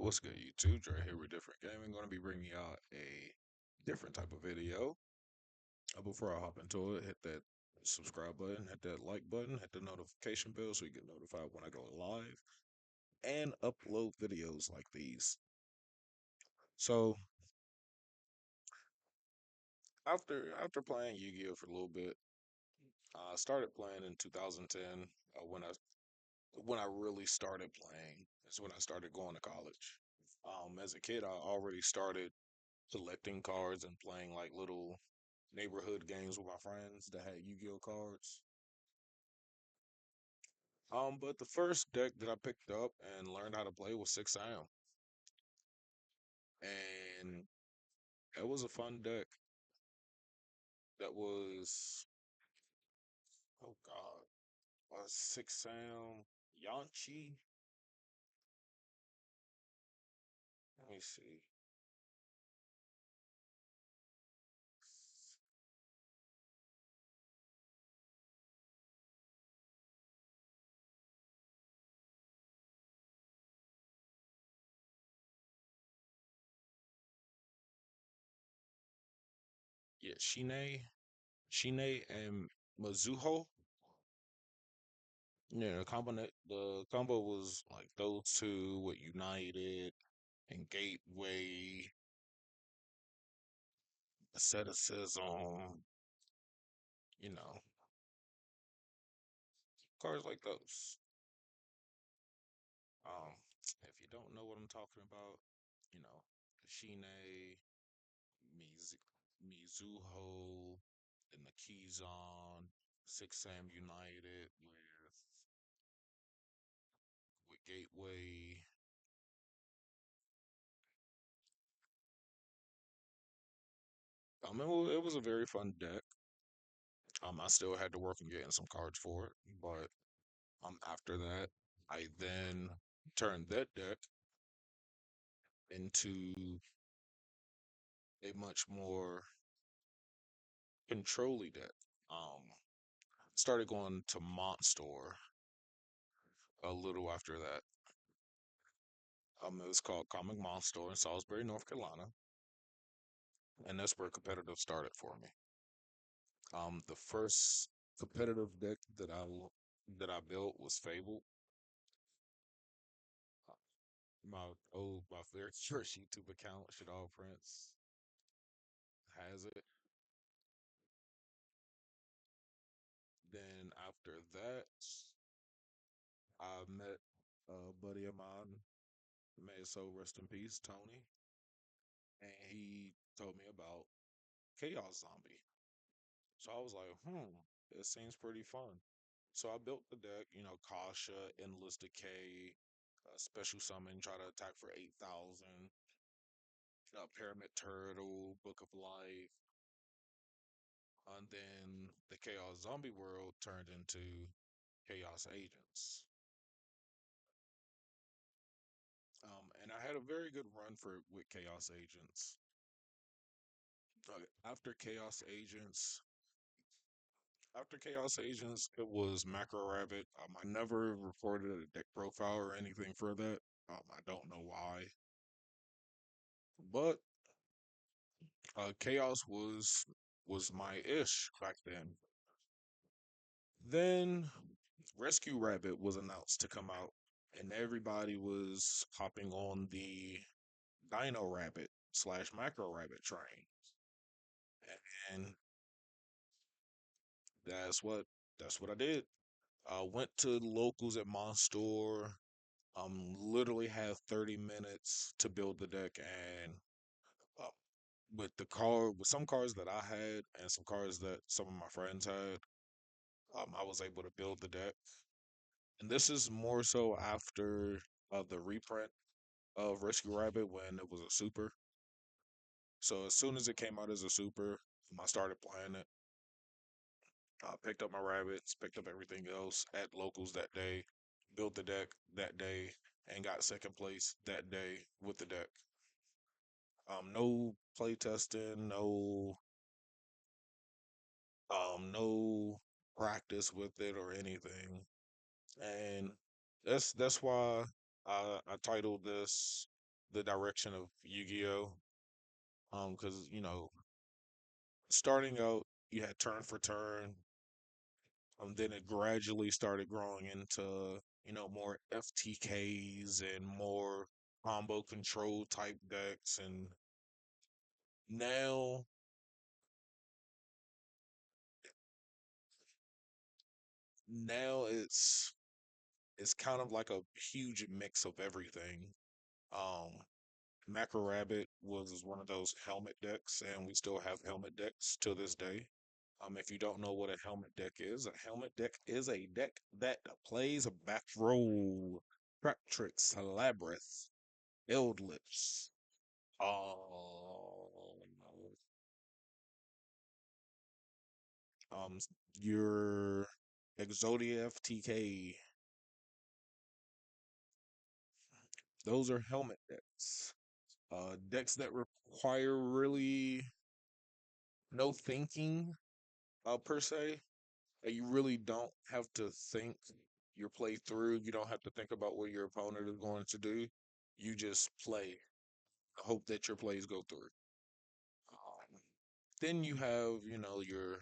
What's good, YouTube? Dre here with Different Gaming. Going to be bringing out a different type of video. Before I hop into it, hit that subscribe button, hit that like button, hit the notification bell so you get notified when I go live and upload videos like these. So after playing Yu-Gi-Oh for a little bit, I started playing in 2010. When I really started playing is when I started going to college. As a kid, I already started collecting cards and playing like little neighborhood games with my friends that had Yu-Gi-Oh cards. But the first deck that I picked up and learned how to play was Six Sam, and it was a fun deck. That was oh god, was Six Sam Yanchi? Let me see. Yeah, Shine, and Mizuho. Yeah, the combo was like those two with United and Gateway, Asceticism, you know, cards like those. Um, if you don't know what I'm talking about, you know, Shine, Miz- Mizuho, and the Keyzon, Six Sam United with Gateway. It was a very fun deck. I still had to work on getting some cards for it, but after that, I then turned that deck into a much more controlly deck. Started going to Monster a little after that. It was called Comic Monster in Salisbury, North Carolina, and that's where competitive started for me. The first competitive deck that I built was Fable. My very first YouTube account, Shadal Prince, has it. Then after that, I met a buddy of mine, may his soul rest in peace, Tony, and he told me about Chaos Zombie. So I was like, it seems pretty fun. So I built the deck, Kasha, Endless Decay, Special Summon, try to attack for 8,000, Pyramid Turtle, Book of Life, and then the Chaos Zombie world turned into Chaos Agents. And I had a very good run with Chaos Agents. After Chaos Agents, it was Macro Rabbit. I never reported a deck profile or anything for that. I don't know why, but Chaos was my ish back then. Then Rescue Rabbit was announced to come out, and everybody was hopping on the Dino Rabbit slash Macro Rabbit train, and that's what that's what I did. I went to the locals at Monstore. Literally had 30 minutes to build the deck, and uh, with some cards that I had and some cards that some of my friends had, I was able to build the deck. And this is more so after the reprint of Rescue Rabbit when it was a super. So as soon as it came out as a super, I started playing it. Picked up my rabbits, picked up everything else at locals that day, built the deck that day, and got second place that day with the deck. No play testing, no practice with it or anything, and that's why I titled this. the direction of Yu-Gi-Oh. Because starting out you had turn for turn. Then it gradually started growing into more FTKs and more combo control type decks, and now now it's kind of like a huge mix of everything. Um, Macro Rabbit was one of those helmet decks, and we still have helmet decks to this day. If you don't know what a helmet deck is a deck that plays a back row, Trap Tricks, Labyrinth, Eldritch, um, your Exodia FTK. Those are helmet decks. Decks that require really no thinking, per se. You really don't have to think your play through. You don't have to think about what your opponent is going to do. You just play, hope that your plays go through. Then you have, your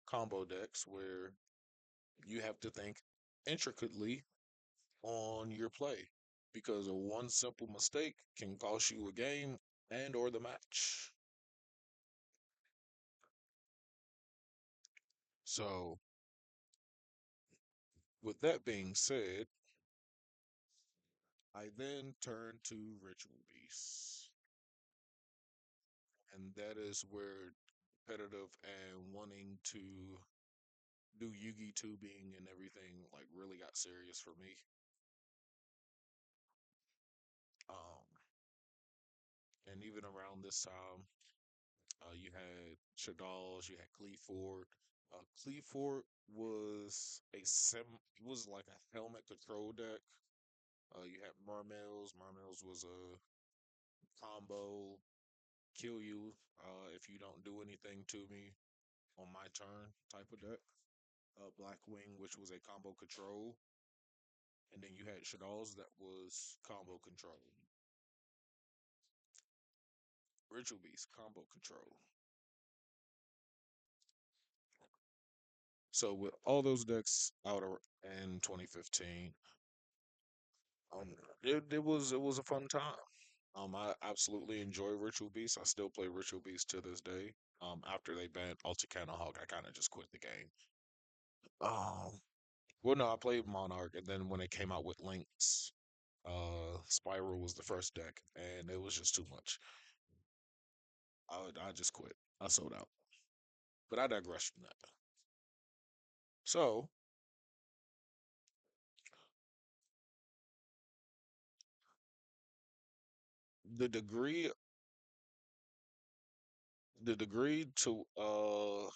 combo decks where you have to think intricately on your play because of one simple mistake can cost you a game and or the match. So, with that being said, I then turn to Ritual Beasts, and that is where competitive and wanting to do Yugi tubing and everything like really got serious for me. Um, and even around this time, you had Shadalls, you had Cleeford. Cleeford was like a helmet control deck. You had Mermails. Mermails was a combo kill you if you don't do anything to me on my turn type of deck. Blackwing, which was a combo control, and then you had Shadalls that was combo control. Ritual Beast combo control. So with all those decks out in 2015, um, it was a fun time. I absolutely enjoy Ritual Beast. I still play Ritual Beast to this day. After they banned Ulticana Hawk, I kind of just quit the game. Well, no, I played Monarch, and then when it came out with Lynx, Spiral was the first deck, and it was just too much. I just quit. I sold out. But I digress from that. So the degree, the degree to a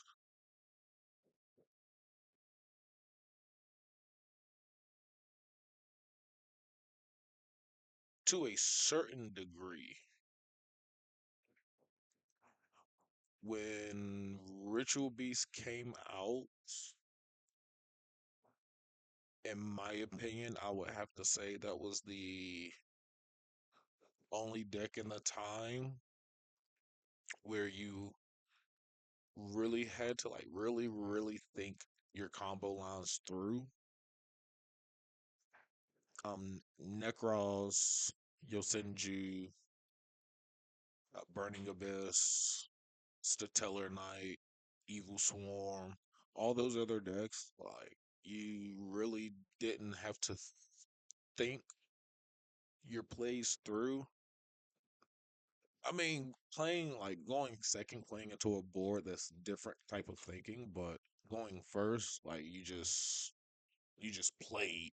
certain degree, when Ritual Beast came out, in my opinion, I would have to say that was the only deck in the time where you really had to like really think your combo lines through. Nekroz, Yosenju, Burning Abyss, Statellar Knight, Evil Swarm, all those other decks, like you really didn't have to think your plays through. I mean, playing like going second, playing into a board that's different type of thinking, but going first, like you just played.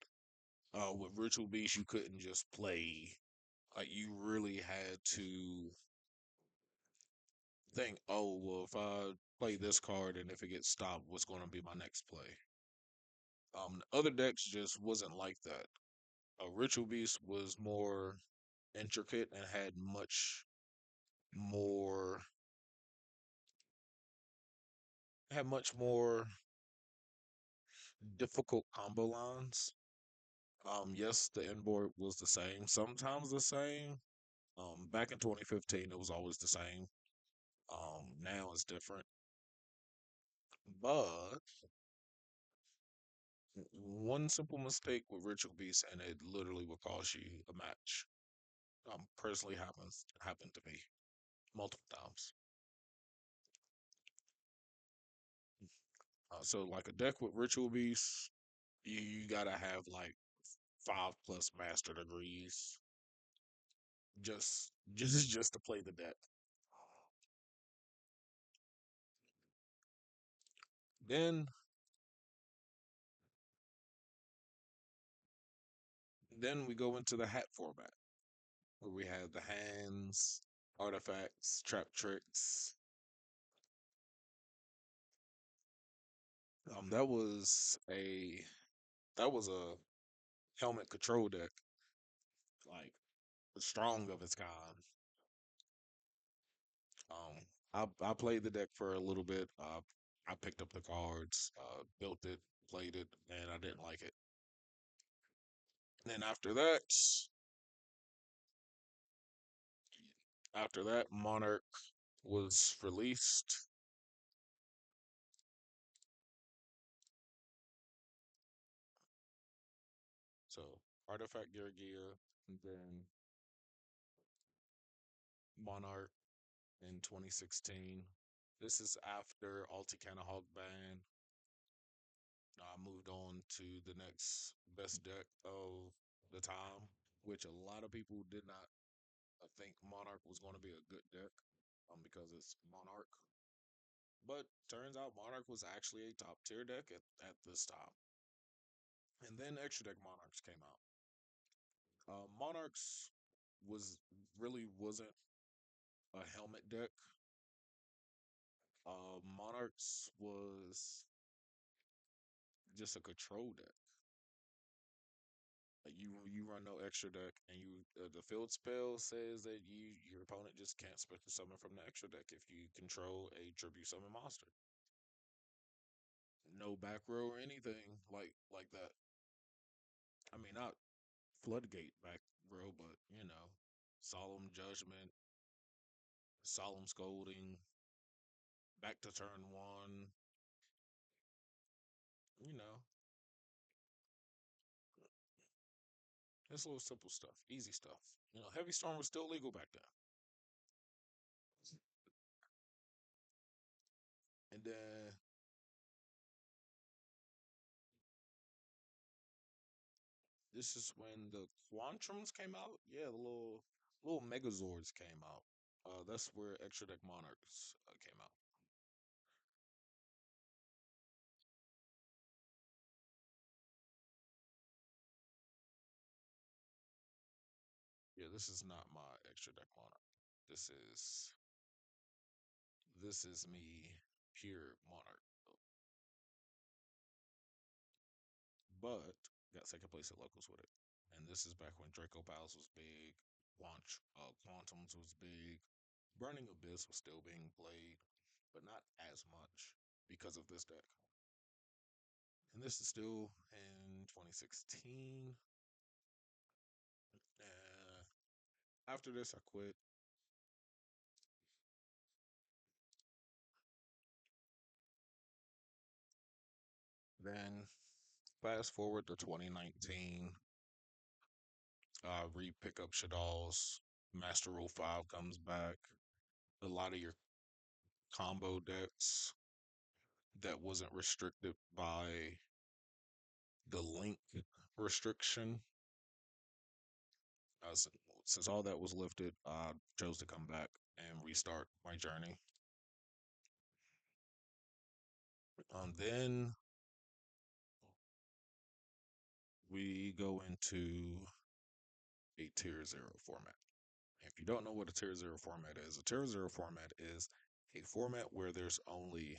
With Virtual Beast, you couldn't just play. Like you really had to think, oh well, if I play this card and if it gets stopped, what's going to be my next play? Other decks just wasn't like that. Ritual Beast was more intricate and more had much more difficult combo lines. Yes, the end board was the same, sometimes the same, Back in 2015, it was always the same. Now it's different, but one simple mistake with Ritual Beast, and it literally will cost you a match. Personally happened to me multiple times. So like a deck with Ritual Beast, you gotta have like 5+ master degrees just to play the deck. Then then we go into the hat format where we have the hands, artifacts, trap tricks. That was a helmet control deck, like strong of its kind. I played the deck for a little bit. I picked up the cards, built it, played it, and I didn't like it. Then after that, Monarch was released. So Artifact Gear, and then Monarch in 2016. This is after Alticana Hawk ban. I moved on to the next best deck of the time, which a lot of people did not think Monarch was going to be a good deck, because it's Monarch. But turns out Monarch was actually a top tier deck at this time. And then Extra Deck Monarchs came out. Monarchs wasn't a helmet deck. Monarchs was just a control deck. Like you run no extra deck, and the field spell says that your opponent just can't special summon from the extra deck if you control a tribute summon monster. No back row or anything like that. I mean, not floodgate back row, but solemn judgment, solemn scolding, back to turn one. You know, it's little simple stuff, easy stuff. Heavy storm was still legal back then. And then this is when the Quantrums came out. Yeah, the little Megazords came out. That's where Extra Deck Monarchs came out. Yeah, this is not my Extra Deck Monarch. This is this is me pure Monarch, but got second place at locals with it. And this is back when Draco Pals was big, Quantums was big, Burning Abyss was still being played, but not as much because of this deck. And this is still in 2016. After this, I quit. Then fast forward to 2019, re pick up Shadal's Master Rule 5 comes back. A lot of your combo decks that wasn't restricted by the link restriction. Uh, s- since all that was lifted, I chose to come back and restart my journey. Then we go into a tier zero format. If you don't know what a tier zero format is, a tier zero format is a format where there's only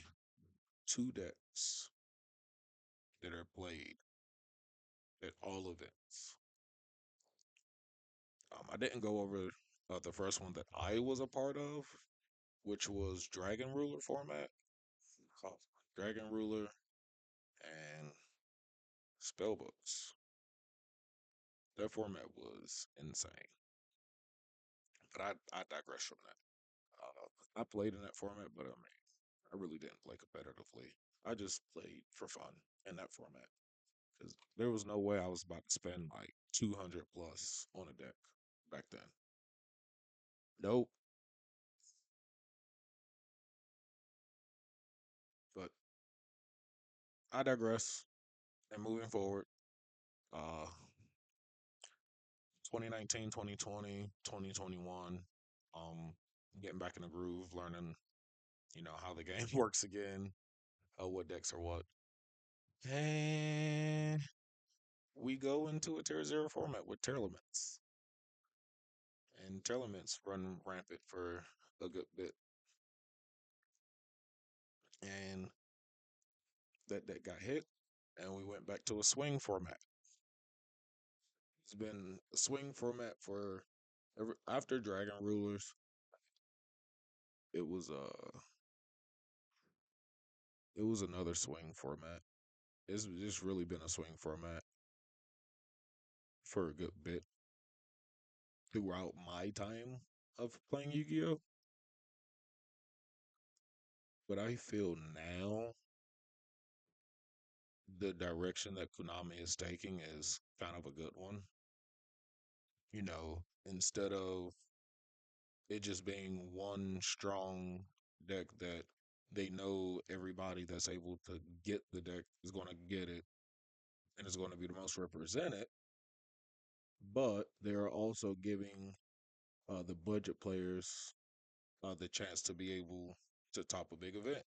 two decks that are played at all events. I didn't go over the first one that I was a part of, which was Dragon Ruler format. Called Dragon Ruler and Spellbooks. That format was insane. But I digress from that. I played in that format, but I mean, I really didn't play competitively. I just played for fun in that format because there was no way I was about to spend like 200 plus on a deck back then. Nope. But I digress. And moving forward, uh, 2019, 2020, 2021, getting back in the groove, learning, how the game works again, what decks are what. And we go into a tier zero format with Terraments. And Terraments run rampant for a good bit. And that got hit, and we went back to a swing format. It's been a swing format for after Dragon Rulers. It was it was another swing format. It's just really been a swing format for a good bit throughout my time of playing Yu-Gi-Oh. But I feel now the direction that Konami is taking is kind of a good one. Instead of it just being one strong deck that they know everybody that's able to get the deck is going to get it and is going to be the most represented, but they're also giving the budget players the chance to be able to top a big event.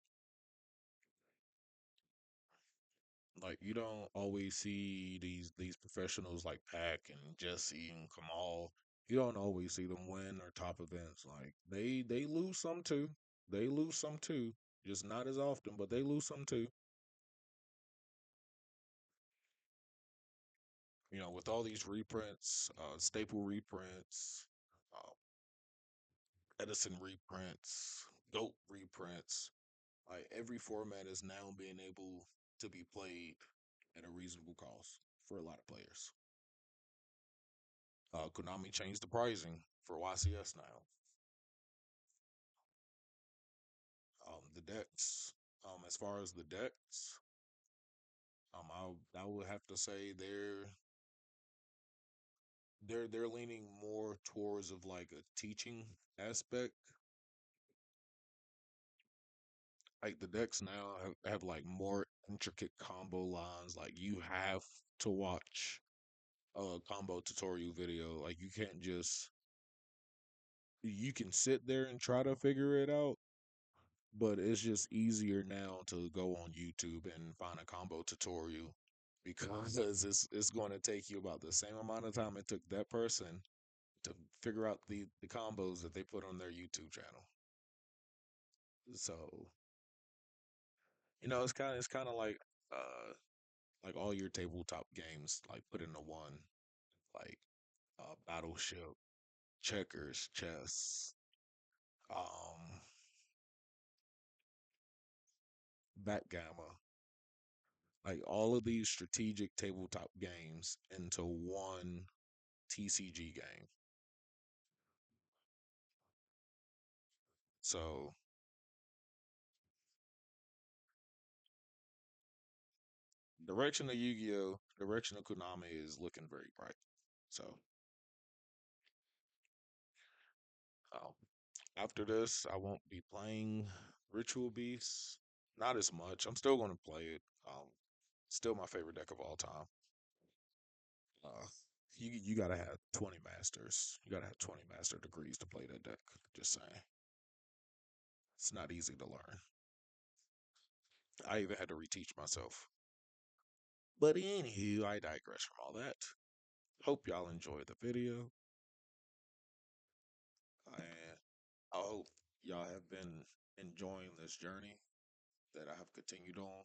Like you don't always see these professionals like Pac and Jesse and Kamal. You don't always see them win or top events. Like they lose some too. They lose some too. Just not as often, but they lose some too. With all these reprints, staple reprints, uh, Edison reprints, GOAT reprints, like every format is now being able to be played at a reasonable cost for a lot of players. Konami changed the pricing for YCS now. The decks, as far as the decks, I would have to say they're leaning more towards of like a teaching aspect. Like the decks now have like more intricate combo lines. Like you have to watch a combo tutorial video. Like you can sit there and try to figure it out, but it's just easier now to go on YouTube and find a combo tutorial because it's going to take you about the same amount of time it took that person to figure out the combos that they put on their YouTube channel. So, it's kind of like all your tabletop games like put into one, like Battleship, checkers, chess, um backgammon, like all of these strategic tabletop games into one TCG game. So direction of Yu-Gi-Oh, direction of Konami is looking very bright. So um, after this, I won't be playing Ritual Beasts. Not as much. I'm still going to play it. Still my favorite deck of all time. Uh, you gotta have 20 masters. You gotta have 20 master degrees to play that deck. Just saying, it's not easy to learn. I even had to reteach myself. But anywho, I digress from all that. Hope y'all enjoyed the video, and I hope y'all have been enjoying this journey that I have continued on.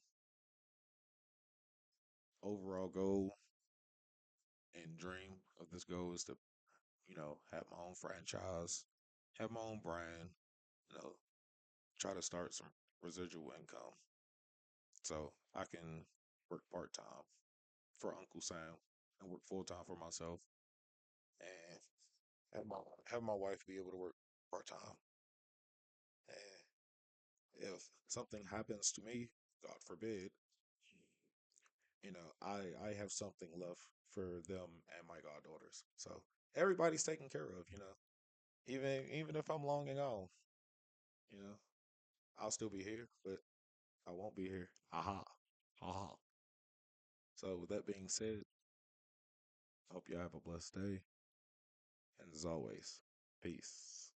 Overall goal and dream of this goal is to, have my own franchise, have my own brand, you know, try to start some residual income so I can work part time for Uncle Sam and work full time for myself and have my wife be able to work part time. And if something happens to me, God forbid, I have something left for them and my goddaughters. So everybody's taken care of, even if I'm long and gone, you know, I'll still be here, but I won't be here. Haha. Haha. So with that being said, hope you have a blessed day. And as always, peace.